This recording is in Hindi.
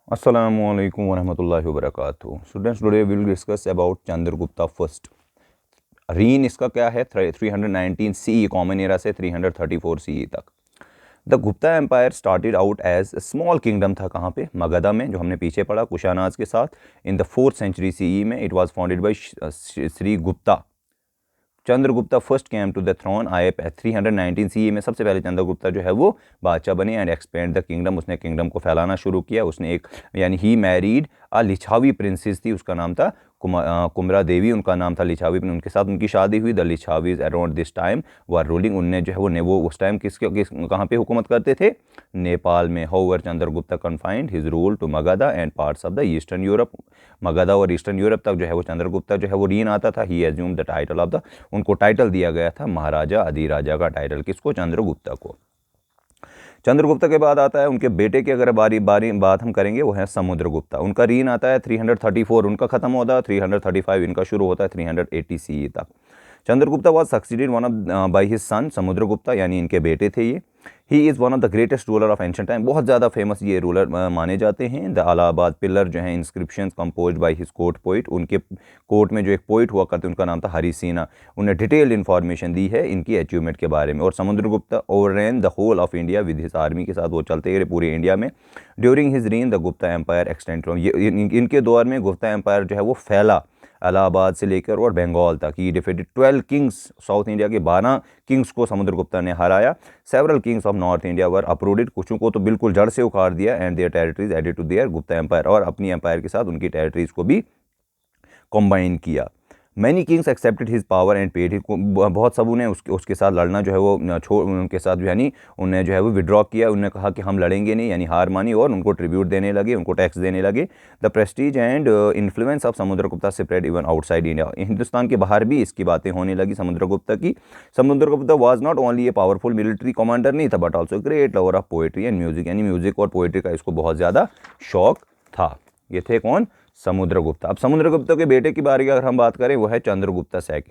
Assalamualaikum warahmatullahi wabarakatuh. Students, today we will discuss about Chandragupta first. Reign इसका क्या है 319 CE कॉमन एरा से 334 CE तक. The Gupta empire started out as small kingdom था कहाँ पे, मगधा में, जो हमने पीछे पढ़ा कुशानाज के साथ. In the 4th century CE में it was founded by Shri Gupta. Chandragupta first came to the throne, आए 319 CE में. सबसे पहले चंद्रगुप्ता जो है वो बादशाह बने एंड एक्सपेंड द किंगडम. उसने किंगडम को फैलाना शुरू किया. उसने एक यानी ही मैरिड अ लिछावी प्रिंसेस थी, उसका नाम था कुमरा देवी, उनका नाम था लिछावी. उनके साथ उनकी शादी हुई. The Licchavis around this time were ruling. उनने जो है वो उस टाइम कहाँ पे हुकूमत करते थे, नेपाल में. However Chandragupta confined his rule to Magadha and parts of the eastern Europe. Magadha और ईस्टर्न यूरोप तक जो है वो चंद्रगुप्ता जो है वो रीन आता था. He assume the title of the, उनको टाइटल दिया गया था महाराजा अधिराजा का टाइटल. किसको? चंद्रगुप्ता को. चंद्रगुप्ता के बाद आता है उनके बेटे की अगर बात हम करेंगे, वो है समुद्रगुप्ता. उनका रीन आता है 334, उनका खत्म होता है 335, इनका शुरू होता है 380 CE तक. Chandragupta was succeeded one of by his son Samudragupta, यानी इनके बेटे थे ये. He is one of the greatest ruler of ancient time. बहुत ज़्यादा फेमस ये रूलर माने जाते हैं. द अलाहाबाद पिलर जो है inscriptions compose by his court poet. उनके कोर्ट में जो एक पोइट हुआ करते, उनका नाम था हरिसेना. उन्हें डिटेल्ड इन्फॉर्मेशन दी है इनकी अचीवमेंट के बारे में. और Samudragupta overran the whole of India with his army के साथ वो चलते रहे पूरे इंडिया में. During his reign the Gupta empire extend from, इनके दौर में गुप्ता एम्पायर जो है वो फैला इलाहाबाद से लेकर और बंगाल तक. He defeated 12 kings, south India के 12 किंग्स को समुद्रगुप्ता ने हराया. Several kings of north India were uprooted, कुछों को तो बिल्कुल जड़ से उखाड़ दिया. And their territories added to their Gupta empire, और अपनी एम्पायर के साथ उनकी टेरिटरीज को भी कॉम्बाइन किया. Many Kings accepted his power and paid. बहुत सबों ने उसके साथ लड़ना जो है वो छोड़, उनके साथ यानी उन्हें जो है वो विड्रॉ किया. उन्होंने कहा कि हम लड़ेंगे नहीं, यानी हार मानी, और उनको ट्रिब्यूट देने लगे, उनको टैक्स देने लगे. The Prestige and influence of Samudragupta spread even outside India. Hindustan के बाहर भी इसकी बातें होने लगी समुद्रगुप्ता की. Samudragupta was not only a powerful military commander नहीं था, but also great lover of poetry and music, यानी म्यूजिक और पोएट्री का इसको बहुत ज़्यादा शौक था. ये थे कौन? समुद्रगुप्ता. अब समुद्रगुप्ता के बेटे की बारे अगर हम बात करें, वो है चंद्रगुप्ता सेकंड.